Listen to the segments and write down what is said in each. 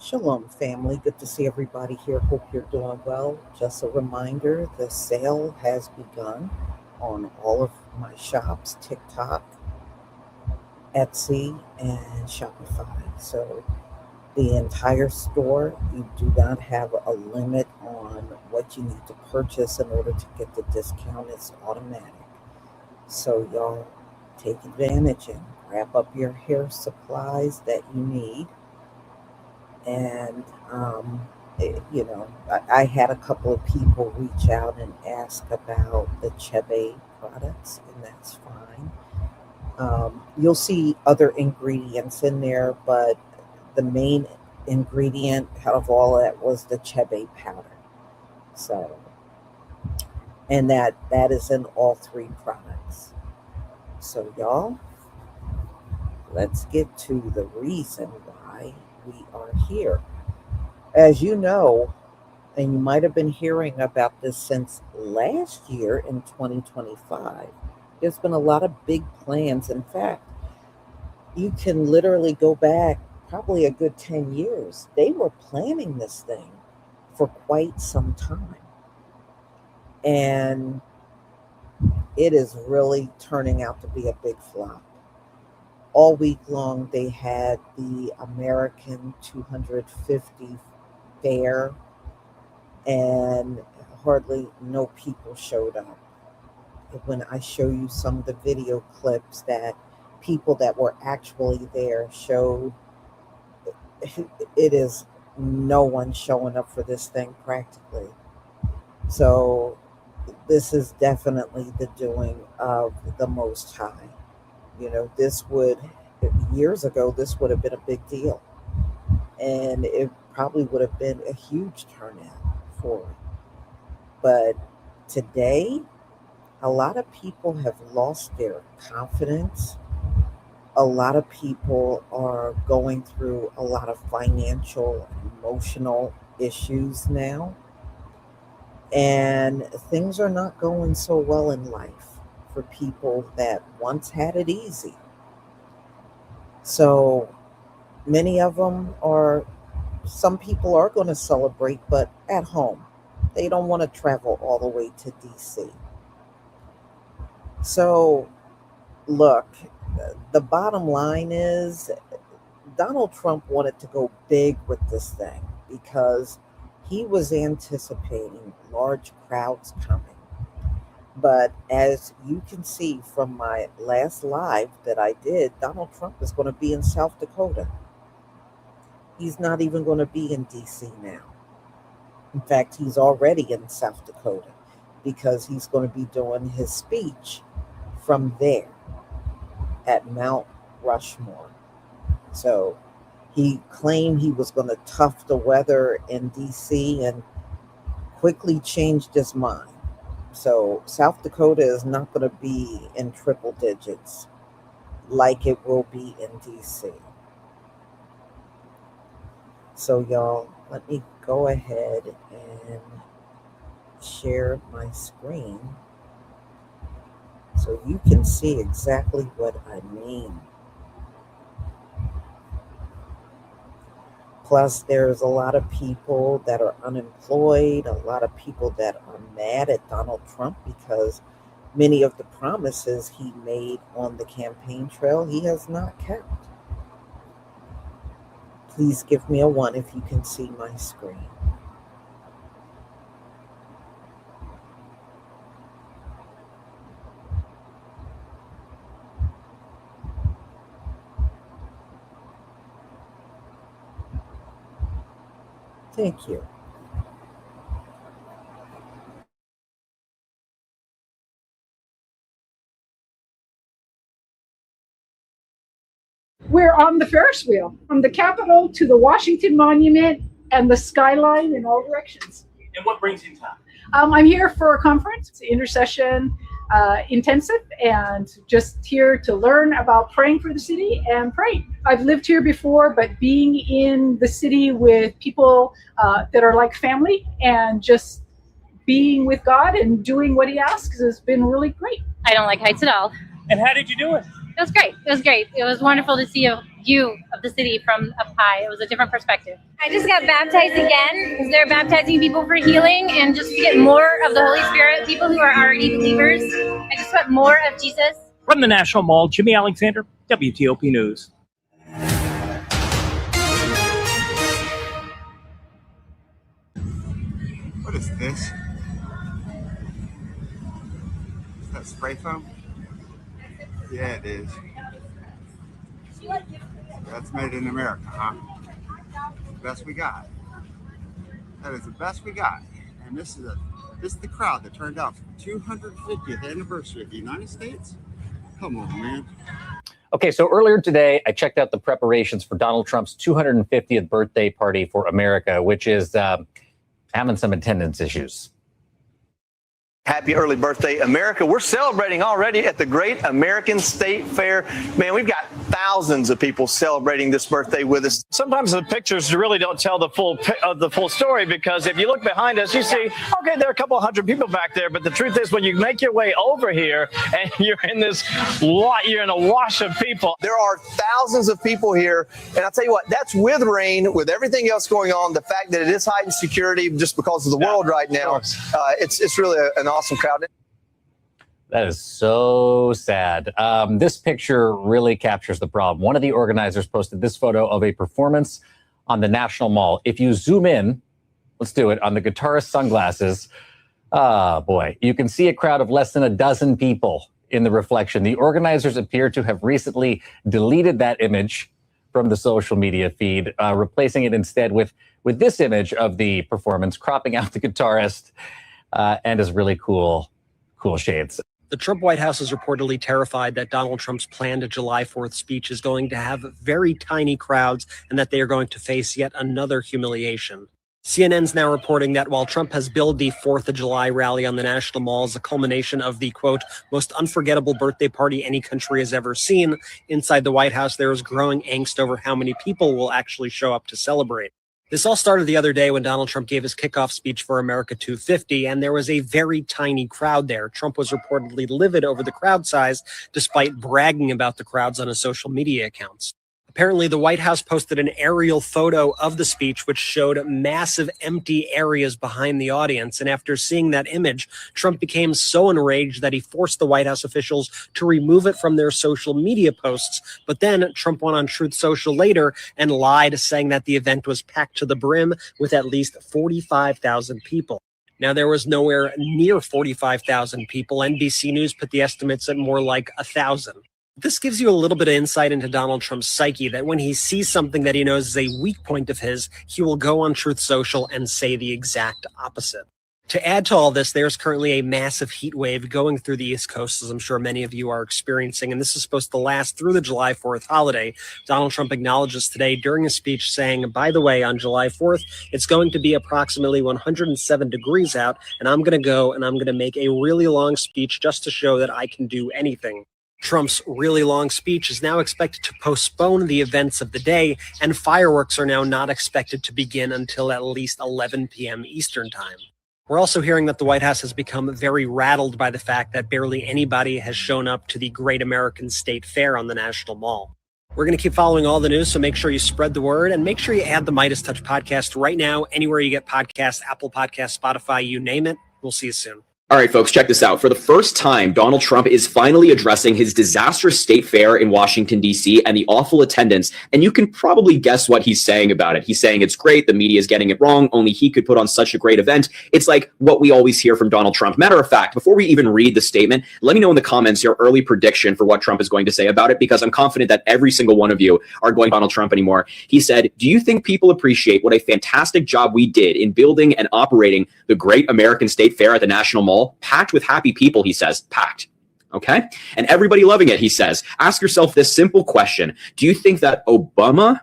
Shalom, family. Good to see everybody here. Hope you're doing well. Just a reminder the sale has begun on all of my shops TikTok, Etsy, and Shopify. So, the entire store, you do not have a limit on what you need to purchase in order to get the discount. It's automatic. So, y'all take advantage and grab up your hair supplies that you need and I had a couple of people reach out and ask about the Chebe products, and that's fine. You'll see other ingredients in there, but the main ingredient out of all of that was the Chebe powder. So, and that is in all three products. So, y'all, let's get to the reason why we are here. As you know, and you might have been hearing about this since last year in 2025, there's been a lot of big plans. In fact, you can literally go back probably a good 10 years. They were planning this thing for quite some time. And it is really turning out to be a big flop. All week long, they had the American 250 fair, and hardly no people showed up. When I show you some of the video clips that people that were actually there showed, it is no one showing up for this thing practically. So this is definitely the doing of the Most High. This would, years ago, this would have been a big deal. And it probably would have been a huge turnout for it. But today, a lot of people have lost their confidence. A lot of people are going through a lot of financial and emotional issues now. And things are not going so well in life for people that once had it easy. So many of them are, some people are going to celebrate, but at home. They don't want to travel all the way to DC. So, look, the bottom line is Donald Trump wanted to go big with this thing because he was anticipating large crowds coming. But as you can see from my last live that I did, Donald Trump is going to be in South Dakota. He's not even going to be in DC now. In fact, he's already in South Dakota because he's going to be doing his speech from there at Mount Rushmore. So he claimed he was going to tough the weather in DC and quickly changed his mind. So South Dakota is not going to be in triple digits like it will be in DC. So y'all, let me go ahead and share my screen so you can see exactly what I mean. Plus, there's a lot of people that are unemployed, a lot of people that are mad at Donald Trump because many of the promises he made on the campaign trail he has not kept. Please give me a 1 if you can see my screen. Thank you. We're on the Ferris wheel from the Capitol to the Washington Monument and the skyline in all directions. And what brings you in town? I'm here for a conference, it's intercession intensive, and just here to learn about praying for the city and pray. I've lived here before, but being in the city with people that are like family and just being with God and doing what He asks has been really great. I don't like heights at all. And how did you do it? It was great. It was great. It was wonderful to see a view of the city from up high. It was a different perspective. I just got baptized again because they're baptizing people for healing and just to get more of the Holy Spirit, people who are already believers. I just want more of Jesus. From the National Mall, Jimmy Alexander, WTOP News. What is this? Is that spray foam? Yeah, it is. That's made in America, huh? The best we got. That is the best we got. And this is the crowd that turned out for the 250th anniversary of the United States. Come on, man. Okay, so earlier today, I checked out the preparations for Donald Trump's 250th birthday party for America, which is having some attendance issues. Happy early birthday, America. We're celebrating already at the Great American State Fair. Man, we've got thousands of people celebrating this birthday with us. Sometimes the pictures really don't tell the full story, because if you look behind us, you see, okay, there are a couple hundred people back there. But the truth is, when you make your way over here and you're in a wash of people. There are thousands of people here. And I'll tell you what, that's with rain, with everything else going on, the fact that it is heightened security just because of the world right now. It's really an awesome crowd. That is so sad. This picture really captures the problem. One of the organizers posted this photo of a performance on the National Mall. If you zoom in, let's do it, on the guitarist's sunglasses, boy, you can see a crowd of less than a dozen people in the reflection. The organizers appear to have recently deleted that image from the social media feed, replacing it instead with this image of the performance, cropping out the guitarist and his really cool shades. The Trump White House is reportedly terrified that Donald Trump's planned July 4th speech is going to have very tiny crowds and that they are going to face yet another humiliation. CNN's now reporting that while Trump has billed the 4th of July rally on the National Mall as a culmination of the, quote, most unforgettable birthday party any country has ever seen, inside the White House there is growing angst over how many people will actually show up to celebrate. This all started the other day when Donald Trump gave his kickoff speech for America 250, and there was a very tiny crowd there. Trump was reportedly livid over the crowd size, despite bragging about the crowds on his social media accounts. Apparently, the White House posted an aerial photo of the speech, which showed massive empty areas behind the audience. And after seeing that image, Trump became so enraged that he forced the White House officials to remove it from their social media posts. But then Trump went on Truth Social later and lied, saying that the event was packed to the brim with at least 45,000 people. Now, there was nowhere near 45,000 people. NBC News put the estimates at more like 1,000. This gives you a little bit of insight into Donald Trump's psyche, that when he sees something that he knows is a weak point of his, he will go on Truth Social and say the exact opposite. To add to all this, there's currently a massive heat wave going through the East Coast, as I'm sure many of you are experiencing, and this is supposed to last through the July 4th holiday. Donald Trump acknowledges today during a speech saying, by the way, on July 4th, it's going to be approximately 107 degrees out, and I'm going to go and I'm going to make a really long speech just to show that I can do anything. Trump's really long speech is now expected to postpone the events of the day, and fireworks are now not expected to begin until at least 11 p.m. Eastern time. We're also hearing that the White House has become very rattled by the fact that barely anybody has shown up to the Great American State Fair on the National Mall. We're going to keep following all the news, so make sure you spread the word and make sure you add the Midas Touch podcast right now, anywhere you get podcasts, Apple Podcasts, Spotify, you name it. We'll see you soon. All right, folks, check this out. For the first time, Donald Trump is finally addressing his disastrous state fair in Washington, D.C. and the awful attendance. And you can probably guess what he's saying about it. He's saying it's great. The media is getting it wrong. Only he could put on such a great event. It's like what we always hear from Donald Trump. Matter of fact, before we even read the statement, let me know in the comments your early prediction for what Trump is going to say about it, because I'm confident that every single one of you are going Donald Trump anymore. He said, do you think people appreciate what a fantastic job we did in building and operating the Great American State Fair at the National Mall? Packed with happy people, he says. Packed. Okay? And everybody loving it, he says. Ask yourself this simple question. Do you think that Obama,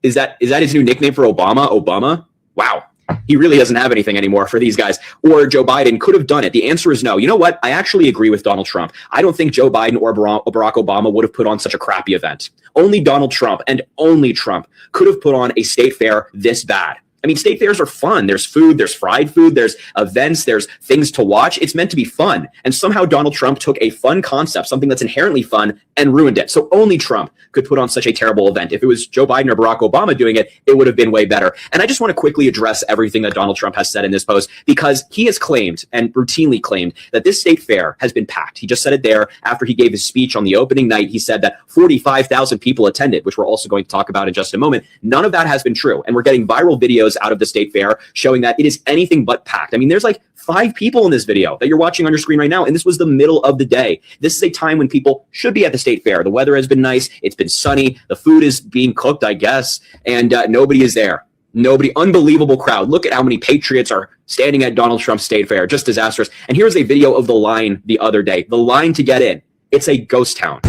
is that his new nickname for Obama? Obama? Wow. He really doesn't have anything anymore for these guys. Or Joe Biden could have done it. The answer is no. You know what? I actually agree with Donald Trump. I don't think Joe Biden or Barack Obama would have put on such a crappy event. Only Donald Trump and only Trump could have put on a state fair this bad. I mean, state fairs are fun. There's food, there's fried food, there's events, there's things to watch. It's meant to be fun. And somehow Donald Trump took a fun concept, something that's inherently fun, and ruined it. So only Trump could put on such a terrible event. If it was Joe Biden or Barack Obama doing it, it would have been way better. And I just want to quickly address everything that Donald Trump has said in this post, because he has claimed and routinely claimed that this state fair has been packed. He just said it there after he gave his speech on the opening night. He said that 45,000 people attended, which we're also going to talk about in just a moment. None of that has been true. And we're getting viral videos out of the state fair showing that it is anything but packed. I mean, there's like 5 people in this video that you're watching on your screen right now, and this was the middle of the day. This is a time when people should be at the state fair. The weather has been nice. It's been sunny. The food is being cooked, I guess, and nobody is there. Nobody. Unbelievable crowd. Look at how many patriots are standing at Donald Trump's state fair. Just disastrous. And here's a video of the line the other day. The line to get in. It's a ghost town.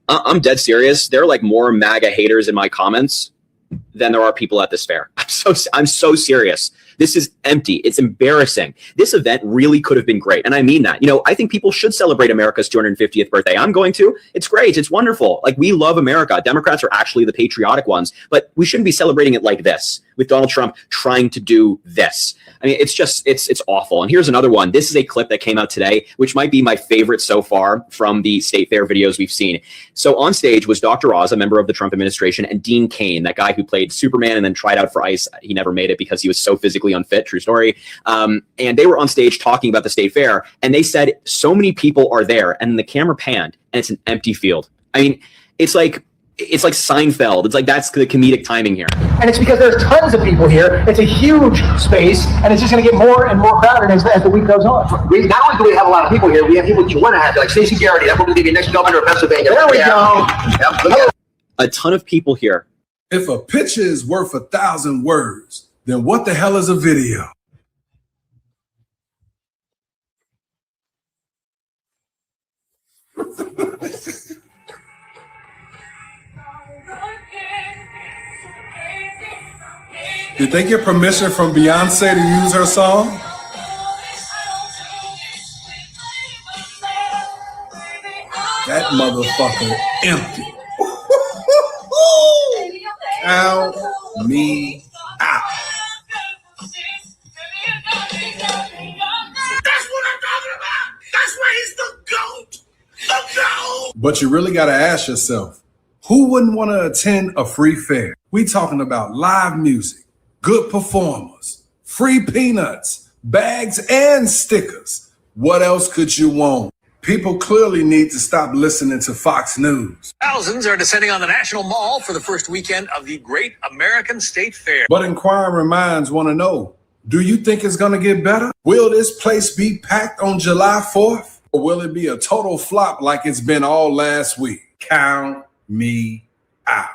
I'm dead serious. There are like more MAGA haters in my comments than there are people at this fair. I'm so serious. This is empty. It's embarrassing. This event really could have been great. And I mean that. You know, I think people should celebrate America's 250th birthday. I'm going to. It's great. It's wonderful. Like, we love America. Democrats are actually the patriotic ones, but we shouldn't be celebrating it like this, with Donald Trump trying to do this. I mean, it's just, it's awful. And here's another one. This is a clip that came out today, which might be my favorite so far from the state fair videos we've seen. So on stage was Dr. Oz, a member of the Trump administration, and Dean Cain, that guy who played Superman and then tried out for ICE. He never made it because he was so physically unfit. True story. And they were on stage talking about the state fair, and they said so many people are there, and the camera panned, and it's an empty field. I mean, it's like Seinfeld. It's like, that's the comedic timing here. And it's because there's tons of people here. It's a huge space, and it's just going to get more and more crowded as the week goes on. Not only do we have a lot of people here, we have people you want to have, like Stacey Garrity. That will be the next governor of Pennsylvania. There we go. Yep. A ton of people here. If a picture is worth 1,000 words, then what the hell is a video? Did they get permission from Beyonce to use her song? That motherfucker empty. Count me out. That's what I'm talking about. That's why he's the GOAT. The GOAT. But you really got to ask yourself, who wouldn't want to attend a free fair? We talking about live music, good performers, free peanuts, bags, and stickers. What else could you want? People clearly need to stop listening to Fox News. Thousands are descending on the National Mall for the first weekend of the Great American State Fair. But inquiring minds want to know, do you think it's going to get better? Will this place be packed on July 4th? Or will it be a total flop like it's been all last week? Count me out.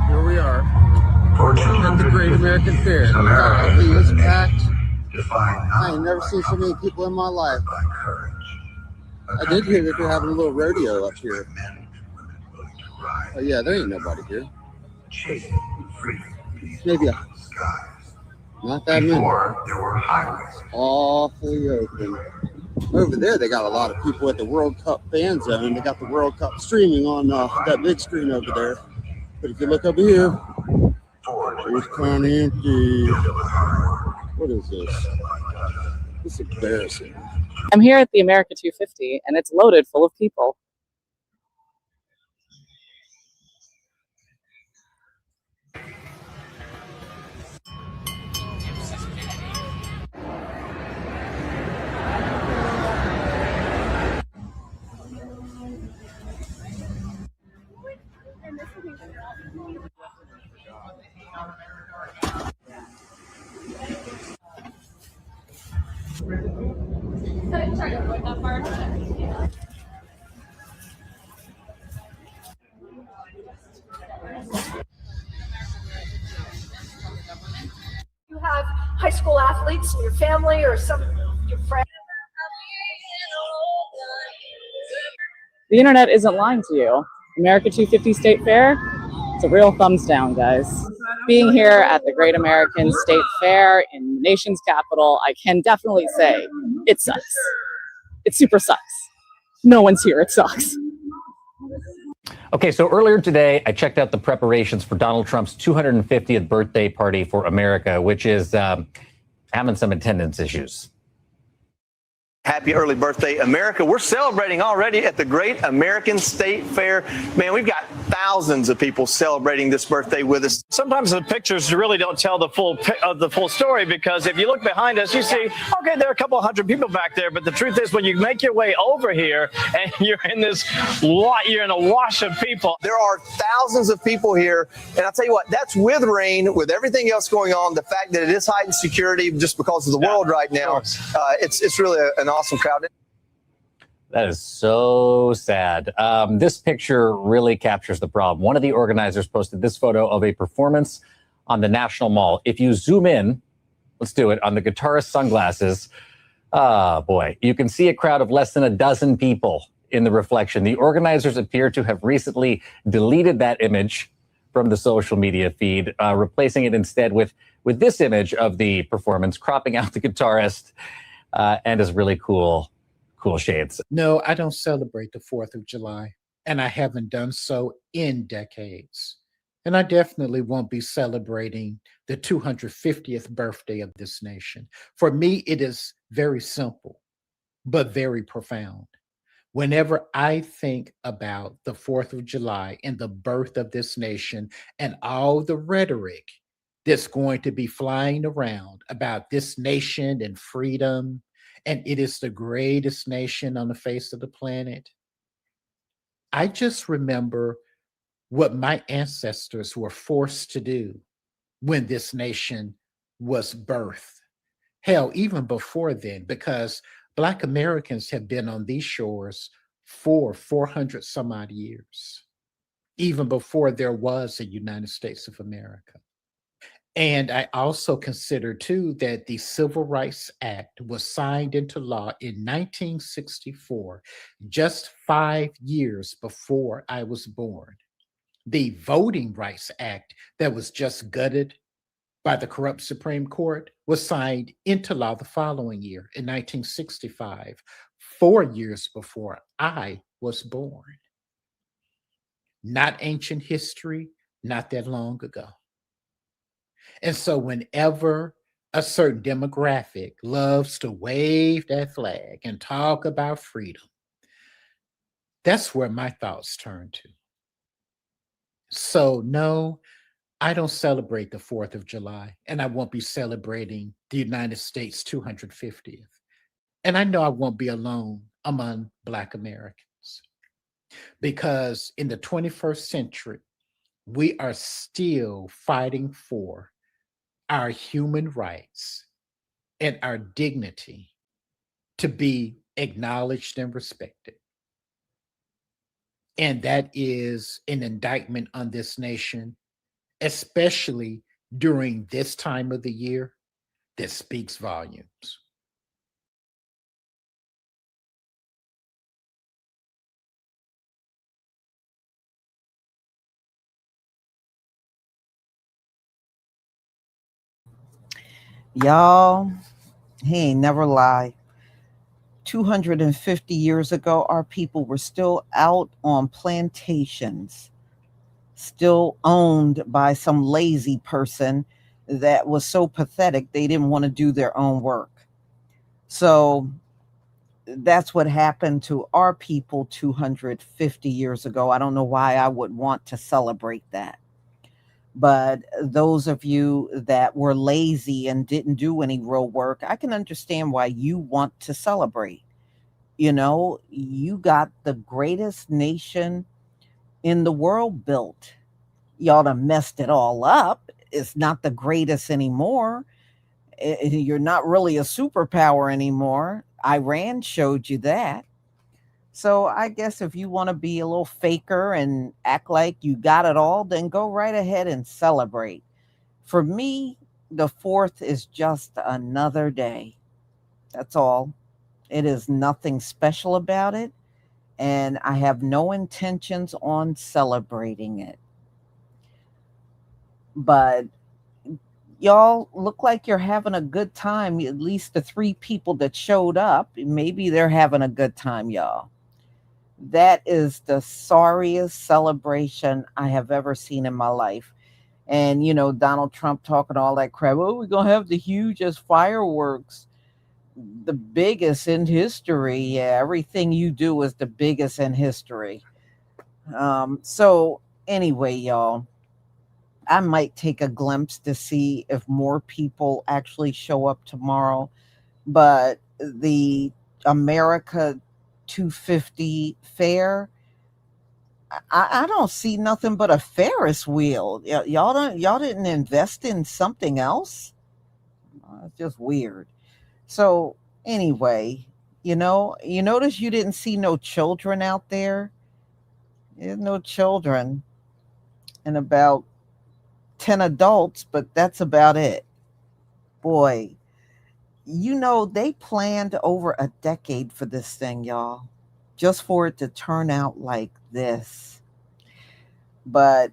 Here we are at the Great American Fair. It was packed. I ain't never seen so many people in my life. I did hear that they're having a little rodeo up here. Oh yeah, there ain't nobody here. Maybe not that many. Awfully open. Over there, they got a lot of people at the World Cup fan zone. They got the World Cup streaming on that big screen over there. But if you look over here, it's kind of empty. What is this? This is embarrassing. I'm here at the America 250, and it's loaded full of people. You have high school athletes in your family or some your friends. The internet isn't lying to you. America 250 State Fair, it's a real thumbs down, guys. Being here at the Great American State Fair in nation's capital, I can definitely say it sucks. It super sucks. No one's here. It sucks. Okay, so earlier today, I checked out the preparations for Donald Trump's 250th birthday party for America, which is having some attendance issues. Happy early birthday, America. We're celebrating already at the Great American State Fair. Man, we've got thousands of people celebrating this birthday with us. Sometimes the pictures really don't tell the full story, because if you look behind us, you see, okay, there are a couple hundred people back there, but the truth is when you make your way over here and you're in a wash of people. There are thousands of people here, and I'll tell you what, that's with rain, with everything else going on, the fact that it is heightened security just because of the world right now. It's really an awesome crowd. That is so sad. This picture really captures the problem. One of the organizers posted this photo of a performance on the National Mall. If you zoom in, let's do it, on the guitarist's sunglasses, oh boy, you can see a crowd of less than a dozen people in the reflection. The organizers appear to have recently deleted that image from the social media feed, replacing it instead with this image of the performance, cropping out the guitarist and his really cool shades. No, I don't celebrate the 4th of July, and I haven't done so in decades. And I definitely won't be celebrating the 250th birthday of this nation. For me, it is very simple, but very profound. Whenever I think about the 4th of July and the birth of this nation and all the rhetoric that's going to be flying around about this nation and freedom, and it is the greatest nation on the face of the planet, I just remember what my ancestors were forced to do when this nation was birthed. Hell, even before then, because Black Americans have been on these shores for 400 some odd years, even before there was a United States of America. And I also consider, too, that the Civil Rights Act was signed into law in 1964, just 5 years before I was born. The Voting Rights Act that was just gutted by the corrupt Supreme Court was signed into law the following year in 1965, 4 years before I was born. Not ancient history, not that long ago. And so whenever a certain demographic loves to wave that flag and talk about freedom, that's where my thoughts turn to. So no, I don't celebrate the 4th of July, and I won't be celebrating the United States 250th. And I know I won't be alone among Black Americans, because in the 21st century, we are still fighting for our human rights and our dignity to be acknowledged and respected. And that is an indictment on this nation, especially during this time of the year, that speaks volumes. Y'all, he ain't never lie. 250 years ago, our people were still out on plantations, still owned by some lazy person that was so pathetic they didn't want to do their own work. So that's what happened to our people 250 years ago. I don't know why I would want to celebrate that. But those of you that were lazy and didn't do any real work, I can understand why you want to celebrate. You know, you got the greatest nation in the world built. Y'all done messed it all up. It's not the greatest anymore. You're not really a superpower anymore. Iran showed you that. So I guess if you want to be a little faker and act like you got it all, then go right ahead and celebrate. For me, the 4th is just another day. That's all. It is nothing special about it, and I have no intentions on celebrating it. But y'all look like you're having a good time. At least the 3 people that showed up, maybe they're having a good time, y'all. That is the sorriest celebration I have ever seen in my life. And, Donald Trump talking all that crap. Oh, we're going to have the hugest fireworks, the biggest in history. Yeah, everything you do is the biggest in history. So, anyway, y'all, I might take a glimpse to see if more people actually show up tomorrow. But the America 250 fair, I don't see nothing but a Ferris wheel. Y'all didn't invest in something else? It's just weird. So anyway, you notice you didn't see no children out there. There's no children and about 10 adults, but that's about it. Boy, they planned over a decade for this thing, y'all, just for it to turn out like this. But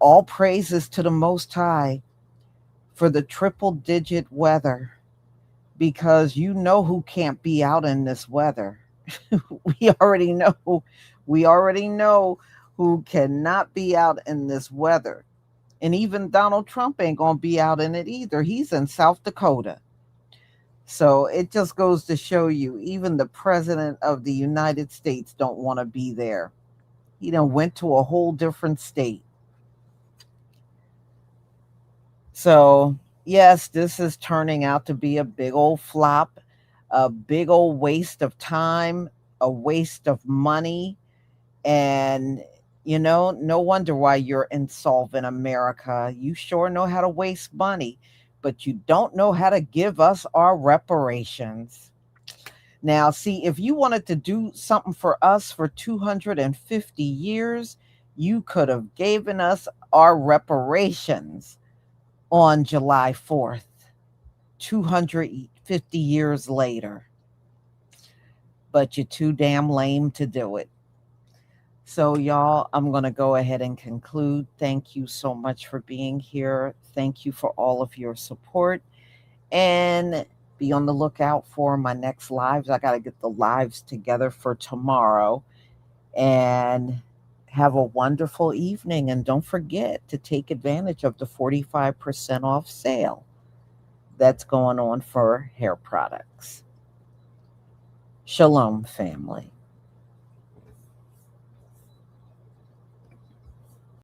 all praises to the Most High for the triple digit weather, because who can't be out in this weather. we already know who cannot be out in this weather. And even Donald Trump ain't gonna be out in it either. He's in South Dakota. So it just goes to show you, even the president of the United States don't want to be there. He done went to a whole different state. So yes, this is turning out to be a big old flop, a big old waste of time, a waste of money. And, no wonder why you're insolvent, America. You sure know how to waste money, but you don't know how to give us our reparations. Now, see, if you wanted to do something for us for 250 years, you could have given us our reparations on July 4th, 250 years later. But you're too damn lame to do it. So, y'all, I'm going to go ahead and conclude. Thank you so much for being here. Thank you for all of your support. And be on the lookout for my next lives. I got to get the lives together for tomorrow. And have a wonderful evening. And don't forget to take advantage of the 45% off sale that's going on for hair products. Shalom, family.